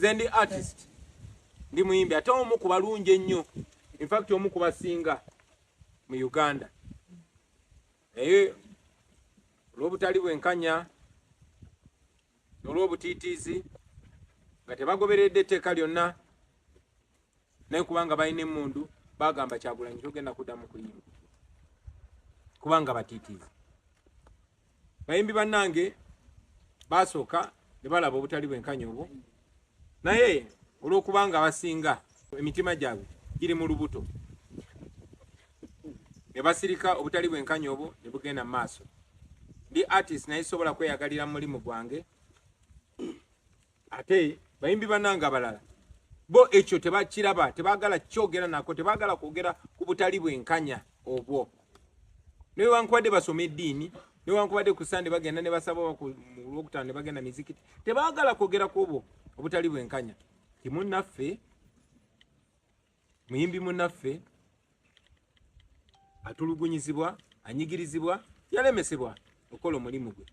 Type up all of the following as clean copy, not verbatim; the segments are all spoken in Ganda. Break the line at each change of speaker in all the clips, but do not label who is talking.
Nze ndi artist, ndi muyimbi ate omu ku balungi ennyo, in fact omu ku basinga mu Uganda. Olw'obutali bwenkanya n'olw'obutiitiizi nga tebagoberedde etteeka lyonna naye kubanga balina emmundu bagamba Kyagulanyi togenda kuddamu kuyimba kubanga batiitiizi. Bayimbi bannange basooka ne balaba obutali bwenkanya obwo, naye olw'okubanga basinga emitima gyabwe giri mu lubuto ne basirika obutali bwenkanya obwo ne bugenda mu maaso. Ndi artist naye sobola kweyagalira mu mulimu gwange, ate bayimbi bannange abalala bo ekyo tebakiraba, tebaagala kyogera nako, tebaagala kwogera ku butali bwenkanya obwo. Newankubadde basoma eddiini, newankubadde ku Sande bagenda ne basaba mu Lwokutaano ne bagenda mizikiti, tebaagala kwogera ku obwo obutali bwenkanya. Timunnaffe, muyimbi munnaffe atulugunyizibwa, anyigirizibwa, yalemesebwa okukola omulimu gwe.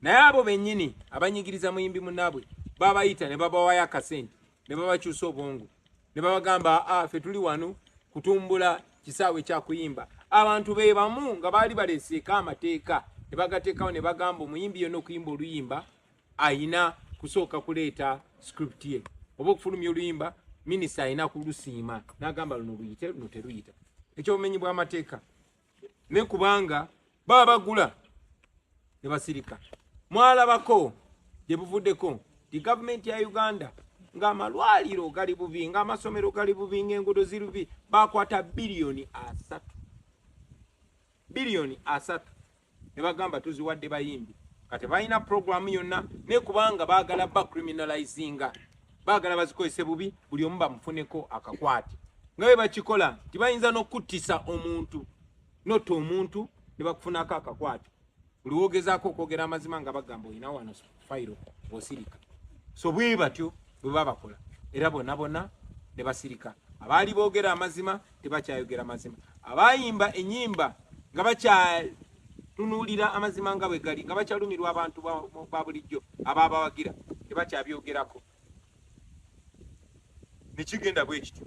Naye abo bennyini abanyigiriza muyimbi munnaabwe babayita ne babawayo akasente ne babakyusa obwongo ne babagamba ffe tuli wano kutumbula kisaawe kya kuyimba. Abantu be bamu nga baali baleeseeko amateeka ne bagateekawo ne bagamba omuyimbi yonna okuyimba oluyimba ayina kusooka kuleeta script ye, oba okufulumya oluyimba minisita ayina kulusiima n'agamba luno luyite luno teruyita. Ekyobumenyi bw'amateeka ne kubanga baba bagula ne basirika. Mwalabako gye buvuddeko ti gavumenti ya Uganda ng'amalwaliro gali bubi, ng'amasomero gali bubi, ng'enguudo ziri bubi, bakwata biliyoni 3 ne bagamba tuziwadde bayimbi kati balina programu yonna, ne kubanga baagala bacriminalizinga, baagala bazikozese bubi, buli omu bamufuneko akakwate. Nga bwe bakikola tibayinza n'okuttisa omuntu, notta omuntu ne bakufunako akakwate. Buli wogezaako okwogera amazima nga bagamba olina wano fayiro osirika. So bwe batyo bwe babakola era bonna bonna ne basirika. Abaali boogera amazima tebakyayogera mazima, abayimba ennyimba nga bakyatunuulira amazima nga bwe gali, nga bakyalumirwa abantu ba bulijjo abaabawagira tebakyabyogerako. Ne kigenda bwe kityo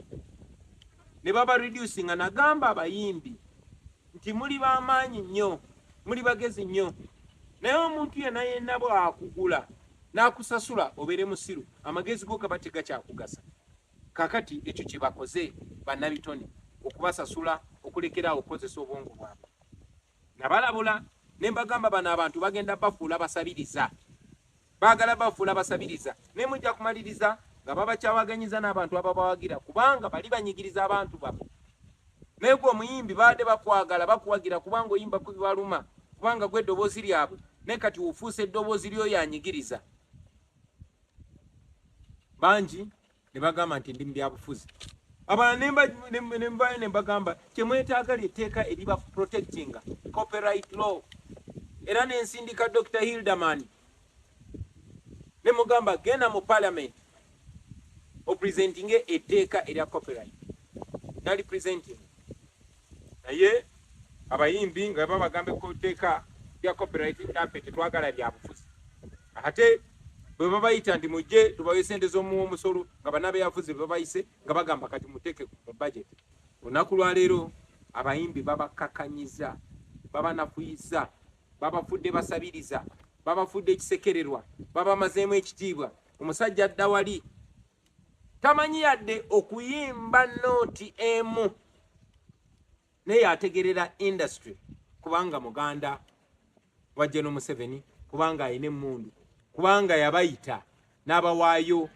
ne baba reducing. Nagamba abayimbi nti muli b'amaanyi nnyo, muli bagezi nnyo, naye omuntu yenna bw'akugula n'akusasula obeere musiru, amagezi go gaba tegakyakugasa. Kakati ekyo kye bakoze bannabitone, okubasasula, okulekerawo okukozesa obwongo bwabwe. Nabalabula ne mbagamba bano abantu bagenda bafuula basabiriza, baagala bafuula basabiriza, ne mujja kumaliriza nga babakyawaganyiza n'abantu ababawagira kubanga bali banyigiriza abantu babo. Naye gwe omuyimbi baadde bakwagala bakuwagira kubanga oyimba ku bibaluma, kubanga gwe eddoboozi lyabwe, naye kati ofuuse eddoboozi ly'oyo anyigiriza. Bangi ne bagamba nti ndi mu byabufuzi. Abalala ne mbagamba kye mwetaaga ly'etteeka eriba protectinga copyright law. Era ne nsindika Dr. Hilderman ne mugamba genda mu parliament opresentinge etteeka erya copyright. Nali presenting. Naye abayimbi nga babagambe ku tteeka lya copyright naffe tetwagala byabufuzi. Ate bwe babayita nti mujje tubawe sente z'omusolo nga bannabyabufuzi babayise nga bagamba kati muteeke mu budget. Olunaku lwa leero abayimbi babakakanyiza, babanafuyiza, babafudde basabiriza, babafudde ekisekererwa, babamazeemu ekitiibwa. Omusajja adda wali tamanyi yadde okuyimba nooti emu, naye ategerera industry kubanga muganda wa General Museveni, kubanga ayina emmundu, kubanga yabayita n'abawaayo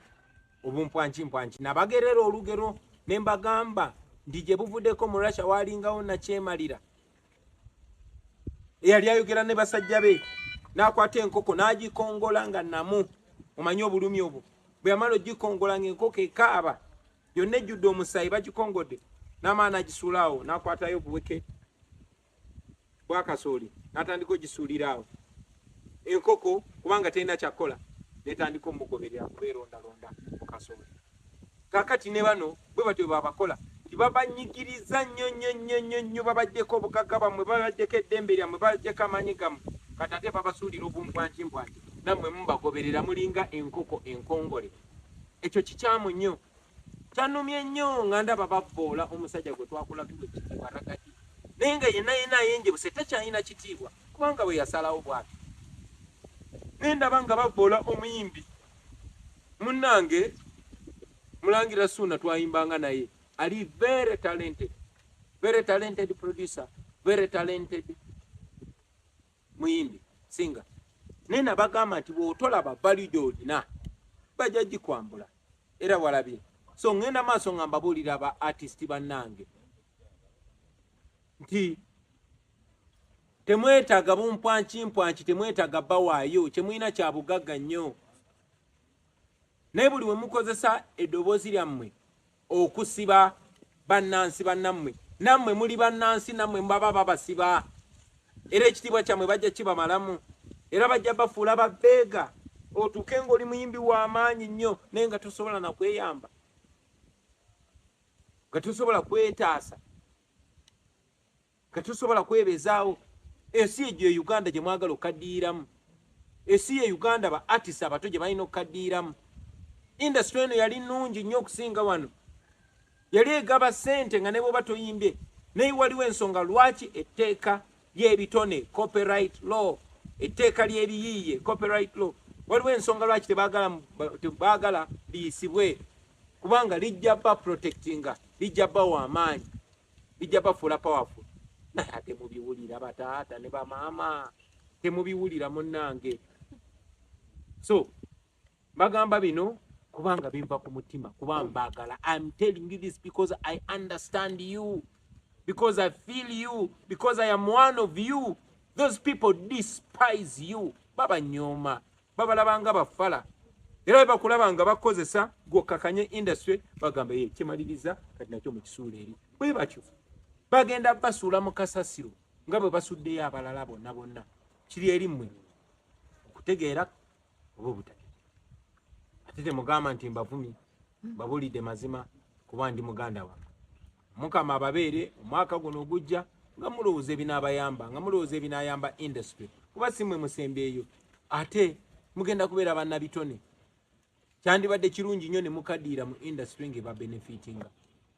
obumpwankimpwanki. Nabagerera olugero ne mbagamba nti gye buvuddeko mu Russia waalingawo Nakyemalira eyali ayogera ne basajja be n'akwata enkoko n'agikongola nga namu. Omanyi obulumi obwo? Bwe yamala ogikongola ng'enkoko ekaaba yonna ejjudde omusaayi, bagikongodde n'amaana agisuulaawo, n'akwatayo obuweke bwa kasooli n'atandika ogisuuliraawo. Enkoko kubanga terina kyakola netandika omugoberera kubeerondalonda mu kasooli. Kakati ne bano bwe batyo babakola tibabanyigiriza nnyo, babajjeko obugagga bwammwe, babajjeko eddembe lyammwe, babajjeko amaanyi gammwe, kati ate babasuulira obumpwankimpwanki nammwe mubagoberera mulinga enkoko enkongole. ekyo kikyamu nnyo. Kyanumye nnyo nga ndaba bavvoola omusajja gwe twakulabibwa ekitiibwa Ragati. Naye nga yenna ayenjebuse takyalina kitiibwa kubanga bwe yasalawo bw'ati. Naye ndaba nga bavvoola omuyimbi munnange Mulangira Ssuuna twayimbanga naye. Ali very talented producer, very talented muyimbi singer. Naye nabagamba nti bw'otolaba value gy'olina bajja gikwambula era walabye. So ngenda maaso nga mbabuulira aba artist bannange nti temwetaaga bumpwanki, temwetaaga bawaayo, kyemulina kya bugagga nnyo. Naye buli we mukozesa eddoboozi lyammwe okusiba bannansi bannammwe, nammwe muli bannansi, nammwe baba babasiba. Era ekitiibwa kyammwe bajja kibamalamu, era bajja bafuula babbeega. Otuuke ng'oli muyimbi w'amaanyi nnyo naye nga tosobola na kweyamba, nga tosobola kwetaasa, nga tosobola kwebezaawo. Ensi egyo e Uganda gye mwagala okaddiiramu, ensi ye Uganda ba artist abato gye balina okaddiiramu. Industry eno yali nnungi nnyo okusinga wano, yali egaba ssente nga ne bw'oba toyimbye. Naye waliwo ensonga lwaki etteeka ly'ebitone copyright law, etteeka ly'ebiyiiye copyright law, waliwo ensonga lwaki tebaagala liyisibwe, kubanga lijja ba protectinga, lijja ba w'amaanyi, lijja bafuula powerful. Naye ate mubiwulira bataata ne bamaama, temubiwulira munnange. So bagamba bino kubanga bimpa ku mutima, kubanga mbagala. I'm telling you this because I understand you, because I feel you, because I am one of you. Those people despise you. Baba nyoma, baba labanga bafala. Era bakulaba nga bakozesa gwokakanye industry bagamba ye kimaliriza kati nakyo mu kisuula eri. Bwe batyo bagenda basuula mu kasasiro nga bwe basuddeyo abalala bonna. Kiri eri mmwe okutegeera oba obutategeera. Ate temugamba nti mbavumi, babulidde mazima kuba ndi muganda wange. Mukama ababeere omwaka guno ogujja nga mulowooza ebinaabayamba, nga mulowooza ebinaayamba industry, kuba si mmwe musembeeyo. Ate mugenda kubeera bannabitone. Kyandibadde kirungi nnyo ne mukaddiira mu industry ng'eba benefitinga,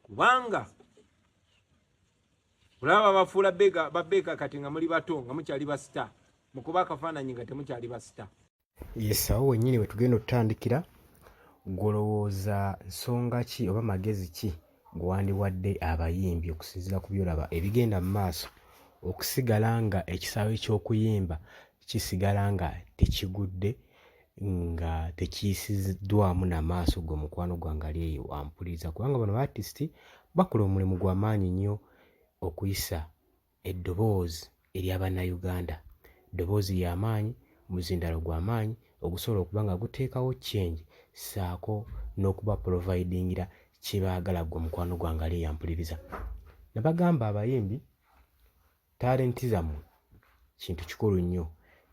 kubanga olaba bafuula babbeeka kati nga muli bato nga mukyali ba star, mukuba akafaananyi nga temukyali ba star.
Yes, awo wennyini we tugenda okutandikira. Golowooza nsonga ki oba magezi ki gwandiwadde abayimbi okusinziira ku byolaba ebigenda mu maaso okusigala nga ekisaawe ky'okuyimba kisigala nga tekigudde, nga tekiyisiddwamu na maaso gwe mukwano gwange ali eyo wampuliriza, kubanga bano artist bakola omulimu gw'amaanyi nnyo okuyisa eddoboozi ery'Abannayuganda, eddoboozi ly'amaanyi, muzindalo gw'amaanyi ogusobola okuba nga guteekawo change saako n'okuba providingira kye baagala gwe mukwano gwange ali eyampuliriza. Nabagamba abayimbi talenti zammwe kintu kikulu nnyo.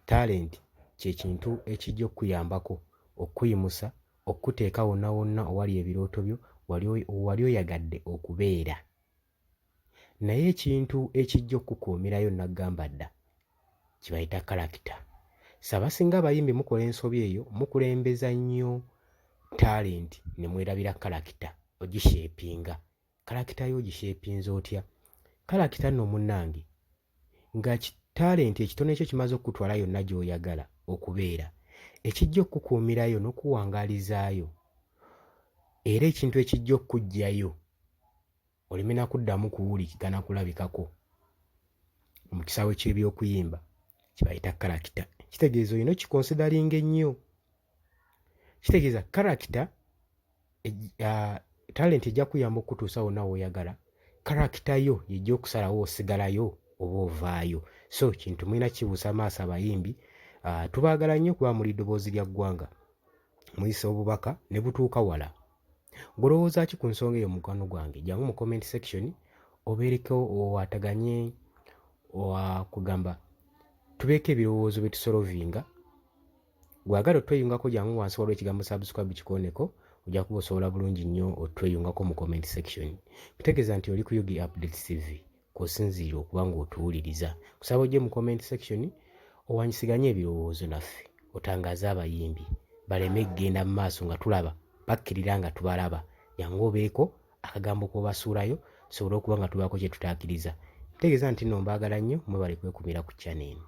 Talenti kye kintu ekijja okuyambako okuyimusa, okuteeka wonna wonna owali ebirooto byo wali oyagadde okubeera. Naye ekintu ekijja okukuumirayo nagamba dda kibayita kalakita. Sabasinga abayimbi mukola ensobi eyo, mukulembeza nnyo talenti ne mwerabira kalakita ogishepinga. Kalakita yo ogishepinza otya? Kalakita nno munnange nga talenti ekitone ekyo kimaze okutwala yonna gy'oyagala okubeera, ekijja okukuumirayo n'okuwangaalizaayo era ekintu ekijja okuggyayo olimena kuddamu kuwulikika na kulabikako mu kisaawe ky'ebyokuyimba kibayita kalakita. Kitegeeza olina okikonsidalinga ennyo. Kitegeeza kalakita talenti ejja kuyamba okutuusa wonna w'oyagala, kalakita yo yejja okusalawo osigalayo oba ovaayo. So kintu mulina kibuusa maaso abayimbi, tubaagala nnyo kuba muli ddoboozi lya ggwanga, muyisa obubaka ne butuuka wala. Golowooza ki ku nsonga eyo mukwano gwange? Jangu mu comment section obeereko owataganye kugamba tubeeko ebirowoozo bye tusolovinga. Gwagala otweyungako jangu wansi waliwo ekigambo subscribe kikooneko, ojja kuba osobola bulungi nnyo otweyungako mu comment section. Kutegeeza nti oli ku Yugi Updates TV kw'osinziira okuba ng'otuwuliriza. Kusaba ojje mu comment section owanyisiganye ebirowoozo naffe, otangaaze abayimbi baleme kgenda mu maaso nga tulaba bakkirira nga tubalaba. Yangu obeeko akagambo k'obasuulayo tusobole okuba nga tubaako kye tutaakiriza. Ntegeeza nti nno mbaagala nnyo, mwebale kwekumira ku channel eno.